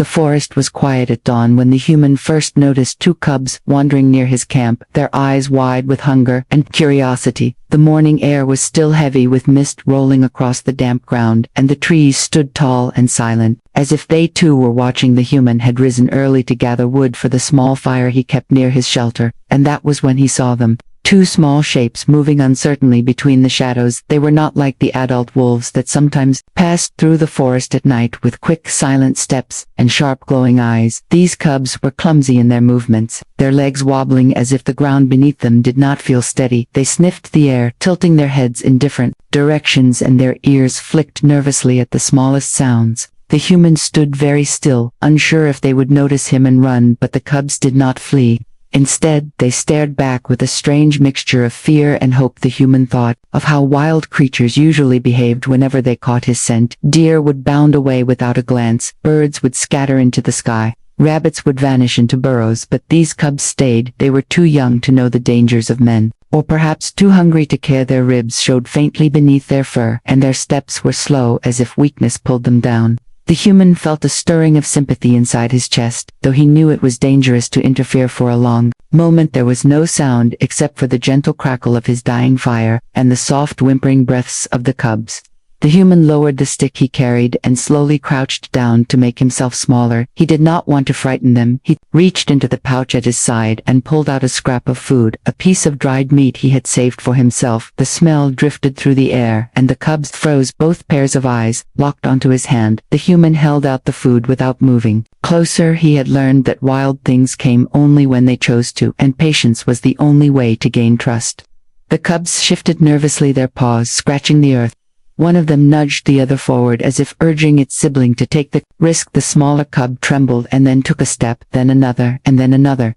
The forest was quiet at dawn when the human first noticed two cubs wandering near his camp, their eyes wide with hunger and curiosity. The morning air was still heavy with mist rolling across the damp ground, and the trees stood tall and silent, as if they too were watching. The human had risen early to gather wood for the small fire he kept near his shelter, and that was when he saw them. Two small shapes moving uncertainly between the shadows. They were not like the adult wolves that sometimes passed through the forest at night with quick, silent steps and sharp glowing eyes. These cubs were clumsy in their movements, their legs wobbling as if the ground beneath them did not feel steady. They sniffed the air, tilting their heads in different directions, and their ears flicked nervously at the smallest sounds. The human stood very still, unsure if they would notice him and run, but the cubs did not flee. Instead, they stared back with a strange mixture of fear and hope. The human thought of how wild creatures usually behaved whenever they caught his scent. Deer would bound away without a glance, birds would scatter into the sky, rabbits would vanish into burrows, but these cubs stayed. They were too young to know the dangers of men, or perhaps too hungry to care. Their ribs showed faintly beneath their fur, and their steps were slow as if weakness pulled them down. The human felt a stirring of sympathy inside his chest, though he knew it was dangerous to interfere. For a long moment there was no sound except for the gentle crackle of his dying fire, and the soft whimpering breaths of the cubs. The human lowered the stick he carried and slowly crouched down to make himself smaller. He did not want to frighten them. He reached into the pouch at his side and pulled out a scrap of food, a piece of dried meat he had saved for himself. The smell drifted through the air, and the cubs froze, both pairs of eyes locked onto his hand. The human held out the food without moving. Closer, he had learned that wild things came only when they chose to, and patience was the only way to gain trust. The cubs shifted nervously, their paws scratching the earth. One of them nudged the other forward as if urging its sibling to take the risk. The smaller cub trembled and then took a step, then another,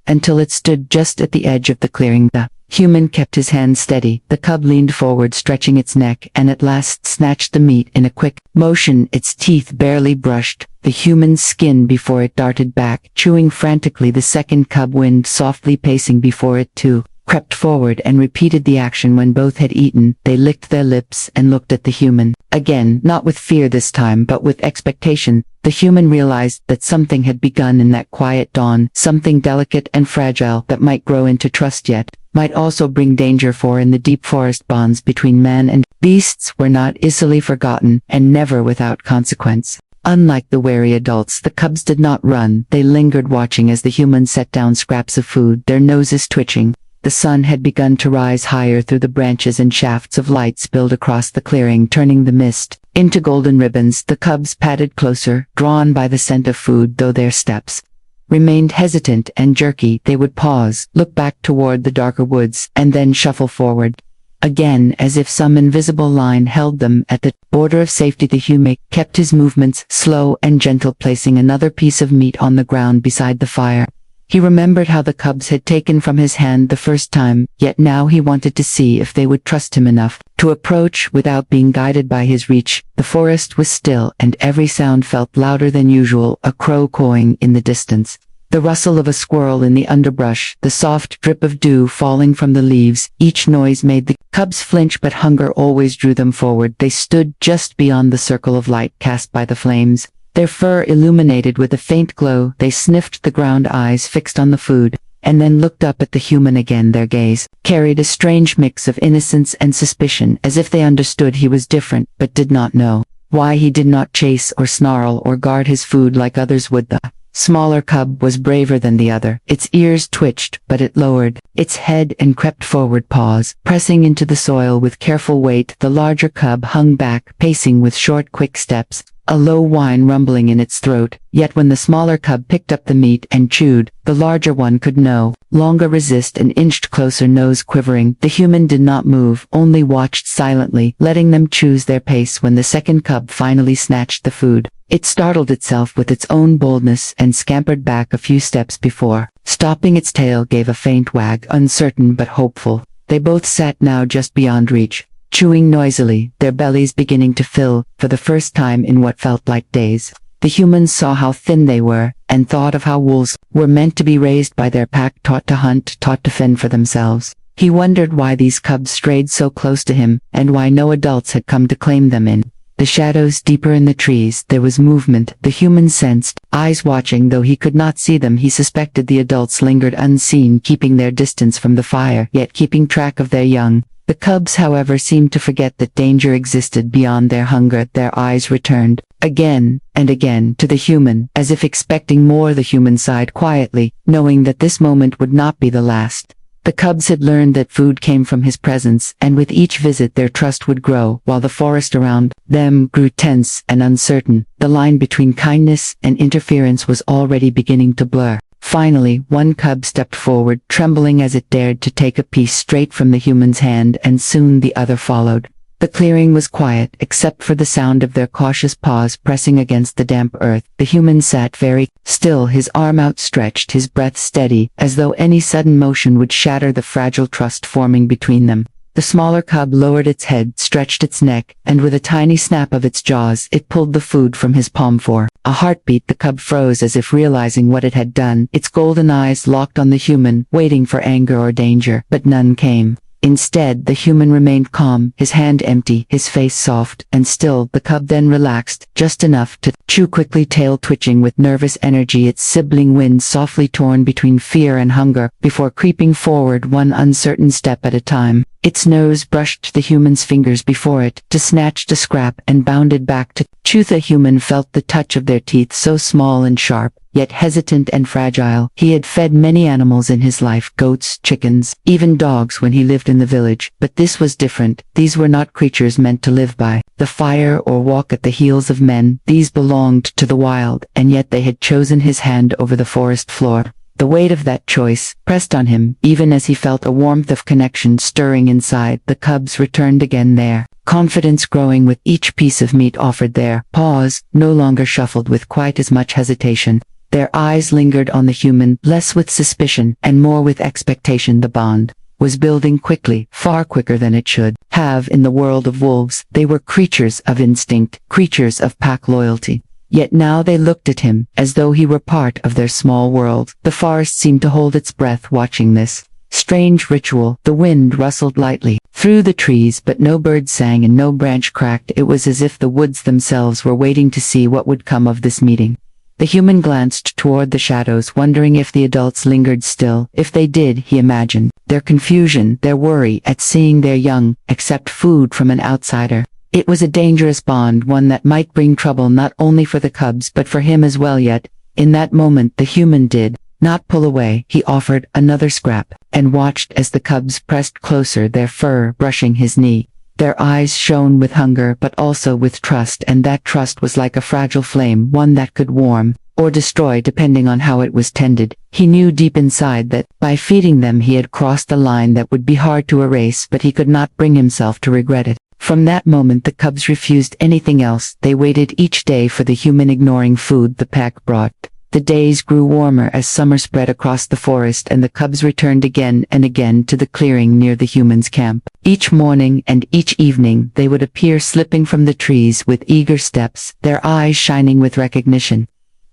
until it stood just at the edge of the clearing. The human kept his hand steady. The cub leaned forward, stretching its neck, and at last snatched the meat in a quick motion. Its teeth barely brushed the human's skin before it darted back, chewing frantically. The second cub whined softly, pacing before it too crept forward and repeated the action. When both had eaten, they licked their lips and looked at the human. Again, not with fear this time, but with expectation. The human realized that something had begun in that quiet dawn, something delicate and fragile that might grow into trust, yet might also bring danger. For in the deep forest, bonds between man and beasts were not easily forgotten, and never without consequence. Unlike the wary adults, the cubs did not run. They lingered, watching as the human set down scraps of food, their noses twitching. The sun had begun to rise higher through the branches, and shafts of light spilled across the clearing, turning the mist into golden ribbons. The cubs padded closer, drawn by the scent of food, though their steps remained hesitant and jerky. They would pause, look back toward the darker woods, and then shuffle forward again, as if some invisible line held them at the border of safety. The human kept his movements slow and gentle, placing another piece of meat on the ground beside the fire. He remembered how the cubs had taken from his hand the first time, yet now he wanted to see if they would trust him enough to approach without being guided by his reach. The forest was still, and every sound felt louder than usual, a crow cawing in the distance, the rustle of a squirrel in the underbrush, the soft drip of dew falling from the leaves. Each noise made the cubs flinch, but hunger always drew them forward. They stood just beyond the circle of light cast by the flames, their fur illuminated with a faint glow. They sniffed the ground, eyes fixed on the food, and then looked up at the human again. Their gaze carried a strange mix of innocence and suspicion, as if they understood he was different, but did not know why he did not chase or snarl or guard his food like others would. The smaller cub was braver than the other. Its ears twitched, but it lowered its head and crept forward, paws pressing into the soil with careful weight. The larger cub hung back, pacing with short, quick steps, a low whine rumbling in its throat. Yet when the smaller cub picked up the meat and chewed, the larger one could no longer resist and inched closer, nose quivering. The human did not move, only watched silently, letting them choose their pace. When the second cub finally snatched the food, it startled itself with its own boldness and scampered back a few steps before stopping. Its tail gave a faint wag, uncertain but hopeful. They both sat now just beyond reach, chewing noisily, their bellies beginning to fill for the first time in what felt like days. The humans saw how thin they were, and thought of how wolves were meant to be raised by their pack, taught to hunt, taught to fend for themselves. He wondered why these cubs strayed so close to him, and why no adults had come to claim them in. The shadows deeper in the trees, there was movement, the human sensed, eyes watching though he could not see them. He suspected the adults lingered unseen, keeping their distance from the fire, yet keeping track of their young. The cubs, however, seemed to forget that danger existed beyond their hunger. Their eyes returned, again and again, to the human, as if expecting more. The human sighed quietly, knowing that this moment would not be the last. The cubs had learned that food came from his presence, and with each visit their trust would grow, while the forest around them grew tense and uncertain. The line between kindness and interference was already beginning to blur. Finally, one cub stepped forward, trembling as it dared to take a piece straight from the human's hand, and soon the other followed. The clearing was quiet, except for the sound of their cautious paws pressing against the damp earth. The human sat very still, his arm outstretched, his breath steady, as though any sudden motion would shatter the fragile trust forming between them. The smaller cub lowered its head, stretched its neck, and with a tiny snap of its jaws, it pulled the food from his palm. For a heartbeat, the cub froze as if realizing what it had done, its golden eyes locked on the human, waiting for anger or danger, but none came. Instead, the human remained calm, his hand empty, his face soft and still. The cub then relaxed, just enough to chew quickly, tail twitching with nervous energy, its sibling wind softly torn between fear and hunger, before creeping forward one uncertain step at a time. Its nose brushed the human's fingers before it, to snatch the scrap, and bounded back to chew. The human felt the touch of their teeth, so small and sharp, yet hesitant and fragile. He had fed many animals in his life, goats, chickens, even dogs when he lived in the village, but this was different. These were not creatures meant to live by the fire or walk at the heels of men. These belonged to the wild, and yet they had chosen his hand over the forest floor. The weight of that choice pressed on him, even as he felt a warmth of connection stirring inside. The cubs returned again, their confidence growing with each piece of meat offered. Their paws no longer shuffled with quite as much hesitation. Their eyes lingered on the human, less with suspicion and more with expectation. The bond was building quickly, far quicker than it should have. In the world of wolves, they were creatures of instinct, creatures of pack loyalty. Yet now they looked at him, as though he were part of their small world. The forest seemed to hold its breath watching this strange ritual. The wind rustled lightly through the trees, but no bird sang and no branch cracked. It was as if the woods themselves were waiting to see what would come of this meeting. The human glanced toward the shadows, wondering if the adults lingered still. If they did, he imagined their confusion, their worry at seeing their young accept food from an outsider. It was a dangerous bond, one that might bring trouble not only for the cubs but for him as well. Yet, in that moment, the human did not pull away. He offered another scrap, and watched as the cubs pressed closer, their fur brushing his knee. Their eyes shone with hunger but also with trust, and that trust was like a fragile flame, one that could warm or destroy depending on how it was tended. He knew deep inside that, by feeding them, he had crossed a line that would be hard to erase, but he could not bring himself to regret it. From that moment the cubs refused anything else. They waited each day for the human, ignoring food the pack brought. The days grew warmer as summer spread across the forest, and the cubs returned again and again to the clearing near the human's camp. Each morning and each evening they would appear, slipping from the trees with eager steps, their eyes shining with recognition.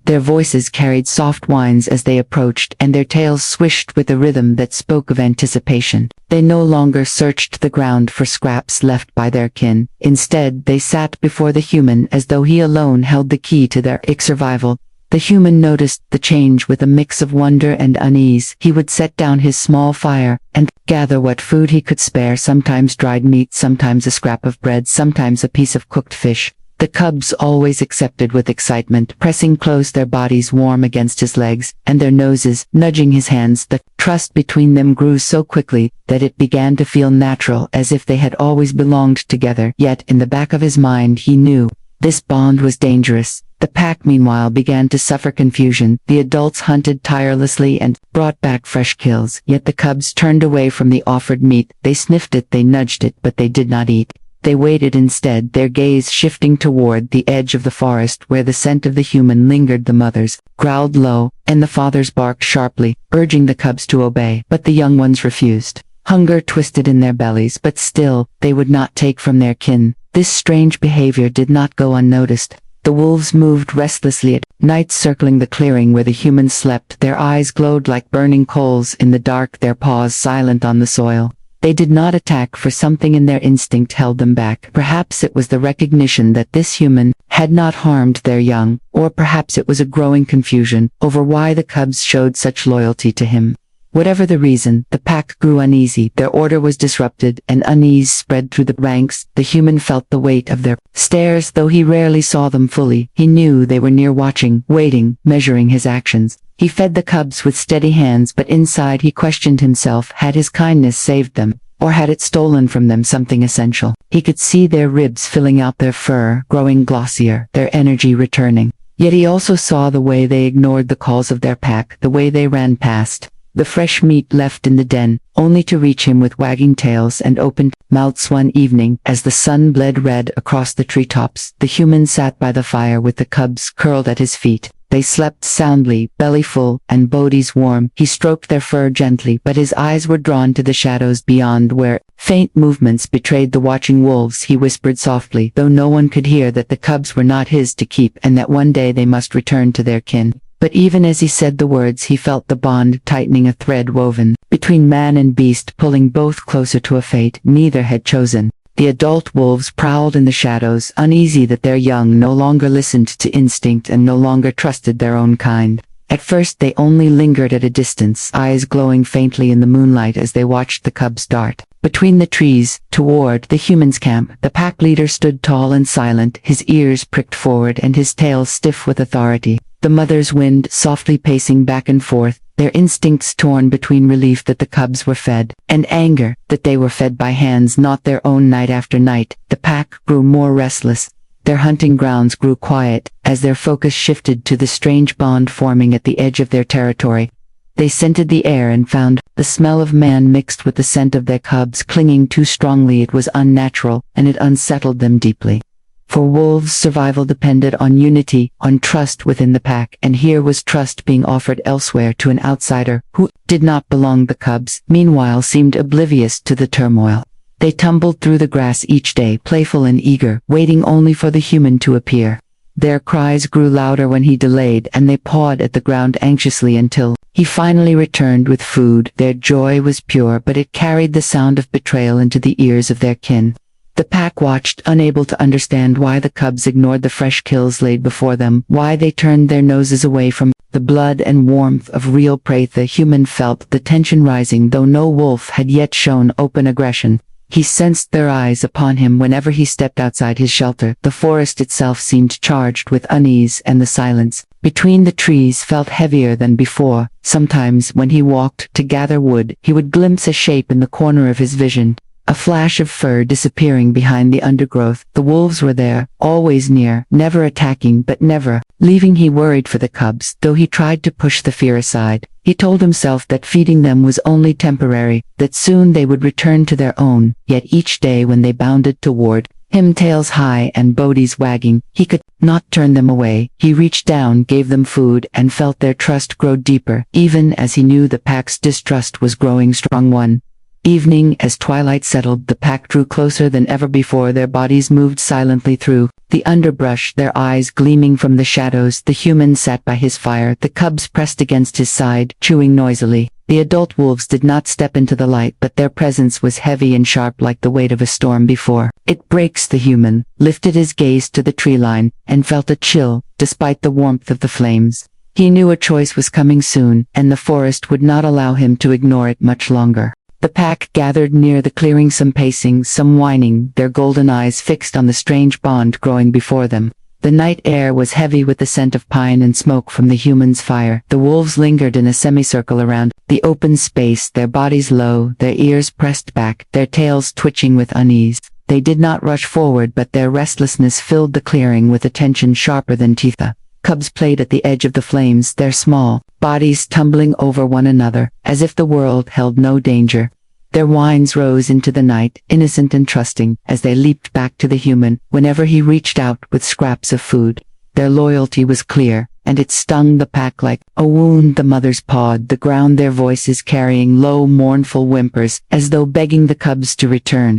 Their voices carried soft whines as they approached, and their tails swished with a rhythm that spoke of anticipation. They no longer searched the ground for scraps left by their kin. Instead, they sat before the human as though he alone held the key to their survival. The human noticed the change with a mix of wonder and unease. He would set down his small fire and gather what food he could spare, sometimes dried meat, sometimes a scrap of bread, sometimes a piece of cooked fish. The cubs always accepted with excitement, pressing close, their bodies warm against his legs, and their noses nudging his hands. The trust between them grew so quickly that it began to feel natural, as if they had always belonged together. Yet, in the back of his mind, he knew this bond was dangerous. The pack, meanwhile, began to suffer confusion. The adults hunted tirelessly and brought back fresh kills, yet the cubs turned away from the offered meat. They sniffed it, they nudged it, but they did not eat. They waited instead, their gaze shifting toward the edge of the forest where the scent of the human lingered. The mothers growled low, and the fathers barked sharply, urging the cubs to obey, but the young ones refused. Hunger twisted in their bellies, but still, they would not take from their kin. This strange behavior did not go unnoticed. The wolves moved restlessly at night, circling the clearing where the humans slept. Their eyes glowed like burning coals in the dark, their paws silent on the soil. They did not attack, for something in their instinct held them back. Perhaps it was the recognition that this human had not harmed their young, or perhaps it was a growing confusion over why the cubs showed such loyalty to him. Whatever the reason, the pack grew uneasy, their order was disrupted, and unease spread through the ranks. The human felt the weight of their stares, though he rarely saw them fully. He knew they were near, watching, waiting, measuring his actions. He fed the cubs with steady hands, but inside he questioned himself. Had his kindness saved them, or had it stolen from them something essential? He could see their ribs filling out their fur, growing glossier, their energy returning. Yet he also saw the way they ignored the calls of their pack, the way they ran past the fresh meat left in the den, only to reach him with wagging tails and opened mouths. One evening, as the sun bled red across the treetops, the human sat by the fire with the cubs curled at his feet. They slept soundly, belly full, and bodies warm. He stroked their fur gently, but his eyes were drawn to the shadows beyond, where faint movements betrayed the watching wolves. He whispered softly, though no one could hear, that the cubs were not his to keep, and that one day they must return to their kin. But even as he said the words, he felt the bond tightening, a thread woven between man and beast, pulling both closer to a fate neither had chosen. The adult wolves prowled in the shadows, uneasy that their young no longer listened to instinct and no longer trusted their own kind. At first they only lingered at a distance, eyes glowing faintly in the moonlight as they watched the cubs dart between the trees, toward the humans' camp. The pack leader stood tall and silent, his ears pricked forward and his tail stiff with authority. The mothers wind softly pacing back and forth, their instincts torn between relief that the cubs were fed, and anger that they were fed by hands not their own. Night after night, the pack grew more restless. Their hunting grounds grew quiet, as their focus shifted to the strange bond forming at the edge of their territory. They scented the air and found the smell of man mixed with the scent of their cubs clinging too strongly. It was unnatural, and it unsettled them deeply. For wolves' survival depended on unity, on trust within the pack, and here was trust being offered elsewhere to an outsider who did not belong. The cubs, meanwhile, seemed oblivious to the turmoil. They tumbled through the grass each day, playful and eager, waiting only for the human to appear. Their cries grew louder when he delayed, and they pawed at the ground anxiously until he finally returned with food. Their joy was pure, but it carried the sound of betrayal into the ears of their kin. The pack watched, unable to understand why the cubs ignored the fresh kills laid before them, why they turned their noses away from the blood and warmth of real prey. The human felt the tension rising, though no wolf had yet shown open aggression. He sensed their eyes upon him whenever he stepped outside his shelter. The forest itself seemed charged with unease, and the silence between the trees felt heavier than before. Sometimes, when he walked to gather wood, he would glimpse a shape in the corner of his vision. A flash of fur disappearing behind the undergrowth. The wolves were there, always near, never attacking but never leaving. He worried for the cubs, though he tried to push the fear aside. He told himself that feeding them was only temporary, that soon they would return to their own. Yet each day when they bounded toward him, tails high and bodies wagging, he could not turn them away. He reached down, gave them food, and felt their trust grow deeper, even as he knew the pack's distrust was growing strong. One evening, as twilight settled, the pack drew closer than ever before. Their bodies moved silently through the underbrush, their eyes gleaming from the shadows. The human sat by his fire, the cubs pressed against his side, chewing noisily. The adult wolves did not step into the light, but their presence was heavy and sharp, like the weight of a storm before it breaks. The human lifted his gaze to the tree line, and felt a chill, despite the warmth of the flames. He knew a choice was coming soon, and the forest would not allow him to ignore it much longer. The pack gathered near the clearing, some pacing, some whining, their golden eyes fixed on the strange bond growing before them. The night air was heavy with the scent of pine and smoke from the human's fire. The wolves lingered in a semicircle around the open space, their bodies low, their ears pressed back, their tails twitching with unease. They did not rush forward, but their restlessness filled the clearing with a tension sharper than teeth. The cubs played at the edge of the flames, their small bodies tumbling over one another, as if the world held no danger. Their whines rose into the night, innocent and trusting, as they leaped back to the human whenever he reached out with scraps of food. Their loyalty was clear, and it stung the pack like a wound. The mothers pawed the ground, their voices carrying low, mournful whimpers, as though begging the cubs to return.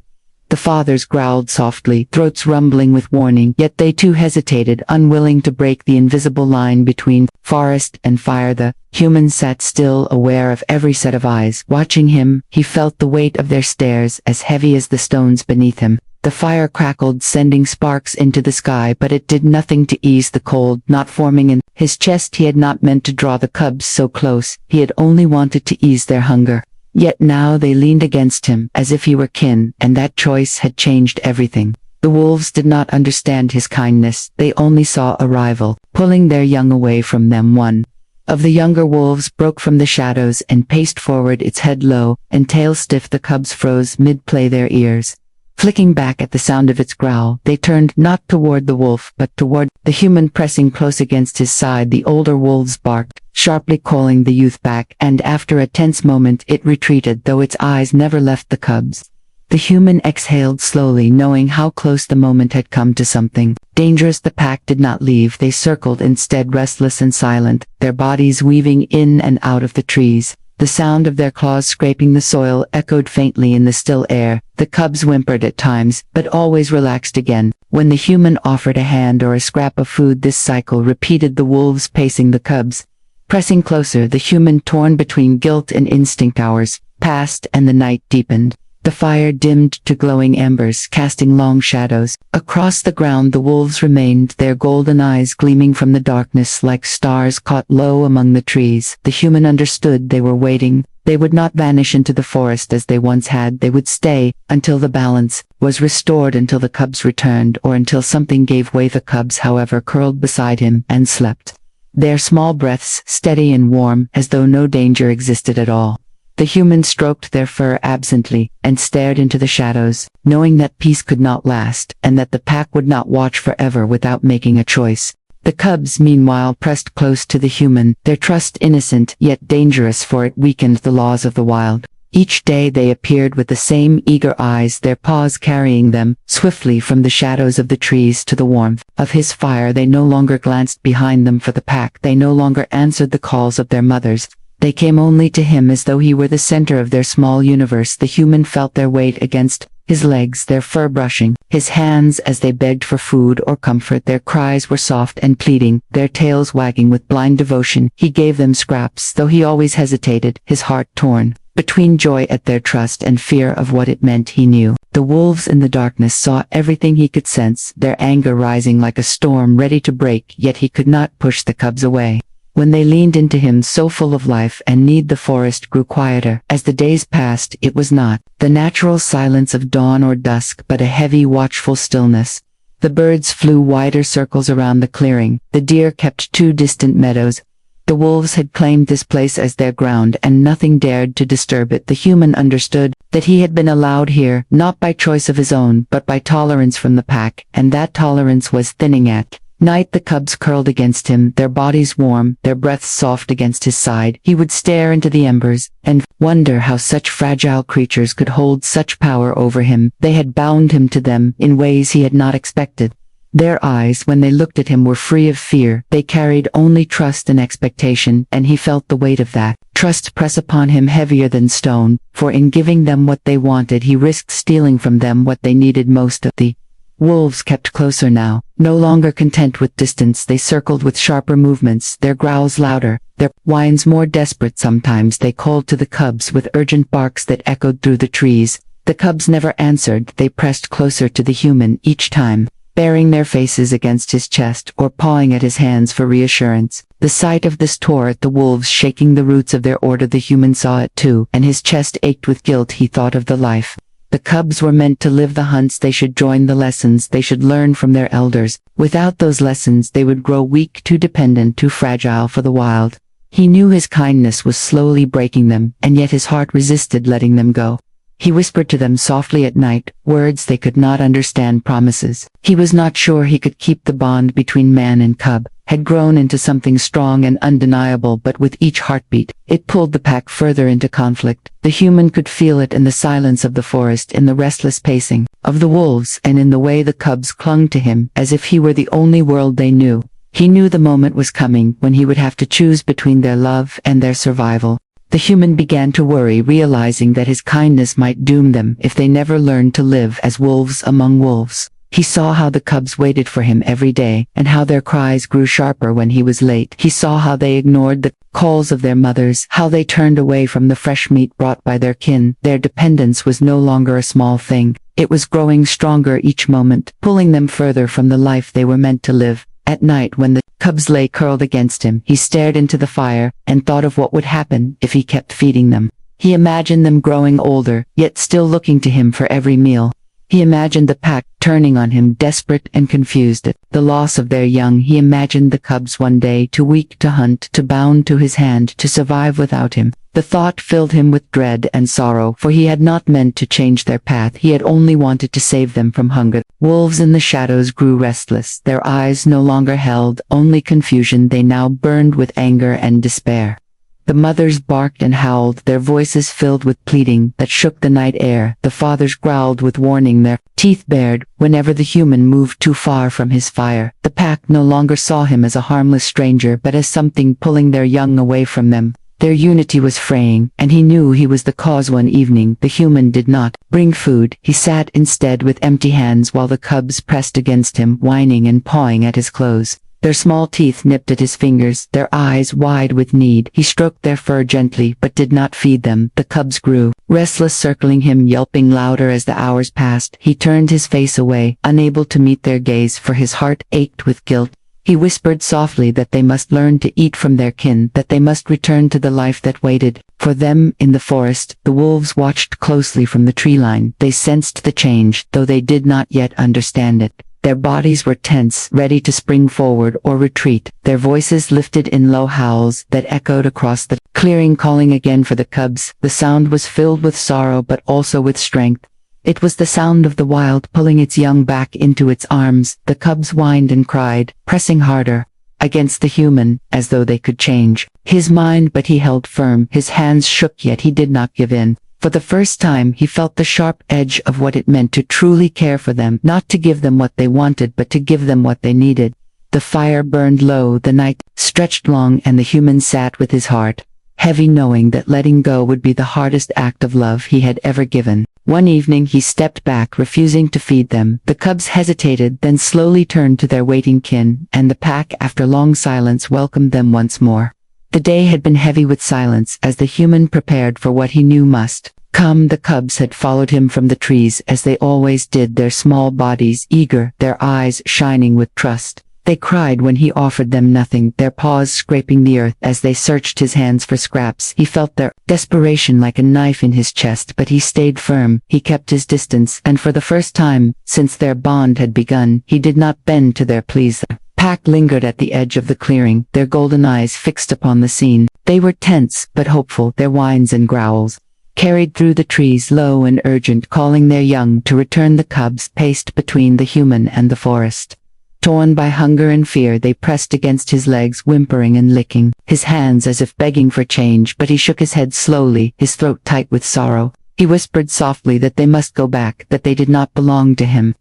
The fathers growled softly, throats rumbling with warning, yet they too hesitated, unwilling to break the invisible line between forest and fire. The human sat still, aware of every set of eyes watching him. He felt the weight of their stares, as heavy as the stones beneath him. The fire crackled, sending sparks into the sky, but it did nothing to ease the cold, not forming in his chest. He had not meant to draw the cubs so close, he had only wanted to ease their hunger. Yet now they leaned against him, as if he were kin, and that choice had changed everything. The wolves did not understand his kindness, they only saw a rival, pulling their young away from them. One of the younger wolves broke from the shadows and paced forward, its head low and tail stiff. The cubs froze mid-play, their ears flicking back at the sound of its growl. They turned not toward the wolf, but toward the human pressing close against his side. The older wolves barked, sharply calling the youth back, and after a tense moment it retreated, though its eyes never left the cubs. The human exhaled slowly, knowing how close the moment had come to something dangerous. The pack did not leave, they circled instead, restless and silent, their bodies weaving in and out of the trees. The sound of their claws scraping the soil echoed faintly in the still air. The cubs whimpered at times, but always relaxed again when the human offered a hand or a scrap of food. This cycle repeated, the wolves pacing, the cubs pressing closer. The human, torn between guilt and instinct. Hours passed and the night deepened. The fire dimmed to glowing embers, casting long shadows across the ground. The wolves remained, their golden eyes gleaming from the darkness like stars caught low among the trees. The human understood, they were waiting. They would not vanish into the forest as they once had. They would stay until the balance was restored, until the cubs returned, or until something gave way. The cubs, however, curled beside him and slept, their small breaths steady and warm, as though no danger existed at all. The human stroked their fur absently and stared into the shadows, knowing that peace could not last, and that the pack would not watch forever without making a choice. The cubs, meanwhile, pressed close to the human, their trust innocent yet dangerous, for it weakened the laws of the wild. Each day they appeared with the same eager eyes, their paws carrying them swiftly from the shadows of the trees to the warmth of his fire. They no longer glanced behind them for the pack, they no longer answered the calls of their mothers. They came only to him, as though he were the center of their small universe. The human felt their weight against his legs, their fur brushing his hands as they begged for food or comfort. Their cries were soft and pleading, their tails wagging with blind devotion. He gave them scraps, though he always hesitated, his heart torn between joy at their trust and fear of what it meant. He knew the wolves in the darkness saw everything, he could sense their anger rising like a storm ready to break, yet he could not push the cubs away. When they leaned into him, so full of life and need, the forest grew quieter. As the days passed, it was not the natural silence of dawn or dusk, but a heavy, watchful stillness. The birds flew wider circles around the clearing, the deer kept 2 distant meadows. The wolves had claimed this place as their ground, and nothing dared to disturb it. The human understood that he had been allowed here, not by choice of his own, but by tolerance from the pack, and that tolerance was thinning at night. The cubs curled against him, their bodies warm, their breaths soft against his side. He would stare into the embers and wonder how such fragile creatures could hold such power over him. They had bound him to them in ways he had not expected. Their eyes, when they looked at him, were free of fear. They carried only trust and expectation, and he felt the weight of that trust press upon him heavier than stone, for in giving them what they wanted, he risked stealing from them what they needed most. The wolves kept closer now, no longer content with distance. They circled with sharper movements, their growls louder, their whines more desperate. Sometimes they called to the cubs with urgent barks that echoed through the trees. The cubs never answered. They pressed closer to the human each time, burying their faces against his chest or pawing at his hands for reassurance. The sight of this tore at the wolves, shaking the roots of their order. The human saw it too, and his chest ached with guilt. He thought of the life the cubs were meant to live, the hunts they should join, the lessons they should learn from their elders. Without those lessons they would grow weak, too dependent, too fragile for the wild. He knew his kindness was slowly breaking them, and yet his heart resisted letting them go. He whispered to them softly at night, words they could not understand, promises. He was not sure he could keep. The bond between man and cub had grown into something strong and undeniable, but with each heartbeat, it pulled the pack further into conflict. The human could feel it in the silence of the forest, in the restless pacing of the wolves, and in the way the cubs clung to him, as if he were the only world they knew. He knew the moment was coming when he would have to choose between their love and their survival. The human began to worry, realizing that his kindness might doom them if they never learned to live as wolves among wolves. He saw how the cubs waited for him every day, and how their cries grew sharper when he was late. He saw how they ignored the calls of their mothers, how they turned away from the fresh meat brought by their kin. Their dependence was no longer a small thing. It was growing stronger each moment, pulling them further from the life they were meant to live. At night, when the cubs lay curled against him, he stared into the fire and thought of what would happen if he kept feeding them. He imagined them growing older, yet still looking to him for every meal. He imagined the pack turning on him, desperate and confused at the loss of their young. He imagined the cubs one day too weak to hunt, too bound to his hand to survive without him. The thought filled him with dread and sorrow, for he had not meant to change their path. He had only wanted to save them from hunger. Wolves in the shadows grew restless. Their eyes no longer held only confusion. They now burned with anger and despair. The mothers barked and howled, their voices filled with pleading that shook the night air. The fathers growled with warning, their teeth bared whenever the human moved too far from his fire. The pack no longer saw him as a harmless stranger, but as something pulling their young away from them. Their unity was fraying, and he knew he was the cause. One evening, the human did not bring food. He sat instead with empty hands while the cubs pressed against him, whining and pawing at his clothes. Their small teeth nipped at his fingers, their eyes wide with need. He stroked their fur gently, but did not feed them. The cubs grew restless, circling him, yelping louder as the hours passed. He turned his face away, unable to meet their gaze, for his heart ached with guilt. He whispered softly that they must learn to eat from their kin, that they must return to the life that waited for them in the forest. The wolves watched closely from the tree line. They sensed the change, though they did not yet understand it. Their bodies were tense, ready to spring forward or retreat. Their voices lifted in low howls that echoed across the clearing, calling again for the cubs. The sound was filled with sorrow but also with strength. It was the sound of the wild pulling its young back into its arms. The cubs whined and cried, pressing harder against the human, as though they could change his mind, but he held firm. His hands shook, yet he did not give in. For the first time, he felt the sharp edge of what it meant to truly care for them, not to give them what they wanted, but to give them what they needed. The fire burned low, the night stretched long, and the human sat with his heart heavy, knowing that letting go would be the hardest act of love he had ever given. One evening he stepped back, refusing to feed them. The cubs hesitated, then slowly turned to their waiting kin, and the pack, after long silence, welcomed them once more. The day had been heavy with silence as the human prepared for what he knew must come. The cubs had followed him from the trees as they always did, their small bodies eager, their eyes shining with trust. They cried when he offered them nothing, their paws scraping the earth as they searched his hands for scraps. He felt their desperation like a knife in his chest, but he stayed firm. He kept his distance, and for the first time since their bond had begun, he did not bend to their pleas. The pack lingered at the edge of the clearing, their golden eyes fixed upon the scene. They were tense but hopeful, their whines and growls carried through the trees, low and urgent, calling their young to return. The cubs paced between the human and the forest. Torn by hunger and fear, they pressed against his legs, whimpering and licking his hands as if begging for change, but he shook his head slowly, his throat tight with sorrow. He whispered softly that they must go back, that they did not belong to him,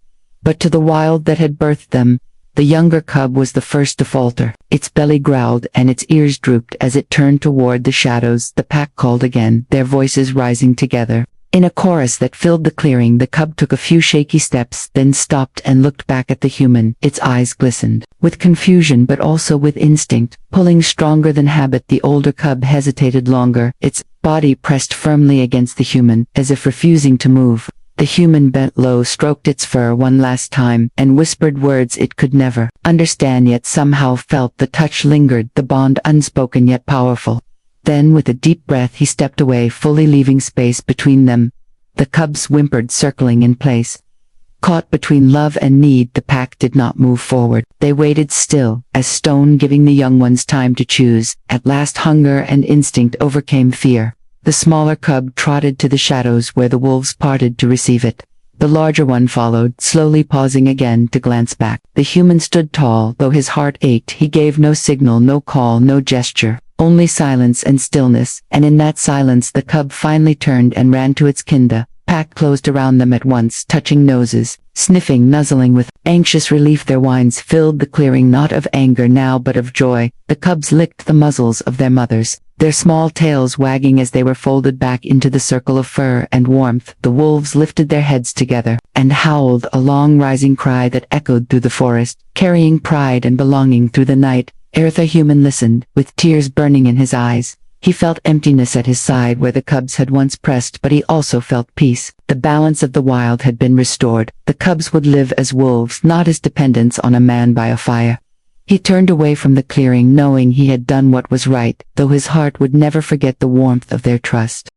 but to the wild that had birthed them. The younger cub was the first to falter. Its belly growled and its ears drooped as it turned toward the shadows. The pack called again, their voices rising together. In a chorus that filled the clearing, the cub took a few shaky steps, then stopped and looked back at the human. Its eyes glistened with confusion but also with instinct. Pulling stronger than habit, the older cub hesitated longer, its body pressed firmly against the human, as if refusing to move. The human bent low, stroked its fur one last time, and whispered words it could never understand, yet somehow felt the touch lingered, the bond unspoken yet powerful. Then, with a deep breath, he stepped away, fully leaving space between them. The cubs whimpered, circling in place. Caught between love and need, the pack did not move forward. They waited still, as stone, giving the young ones time to choose. At last hunger and instinct overcame fear. The smaller cub trotted to the shadows where the wolves parted to receive it. The larger one followed, slowly pausing again to glance back. The human stood tall, though his heart ached. He gave no signal, no call, no gesture. Only silence and stillness, and in that silence the cub finally turned and ran to its kin. The pack closed around them at once, touching noses, sniffing, nuzzling with anxious relief. Their whines filled the clearing, not of anger now but of joy. The cubs licked the muzzles of their mothers, their small tails wagging as they were folded back into the circle of fur and warmth. The wolves lifted their heads together and howled, a long rising cry that echoed through the forest, carrying pride and belonging through the night. The human listened, with tears burning in his eyes. He felt emptiness at his side where the cubs had once pressed, but he also felt peace. The balance of the wild had been restored. The cubs would live as wolves, not as dependents on a man by a fire. He turned away from the clearing, knowing he had done what was right, though his heart would never forget the warmth of their trust.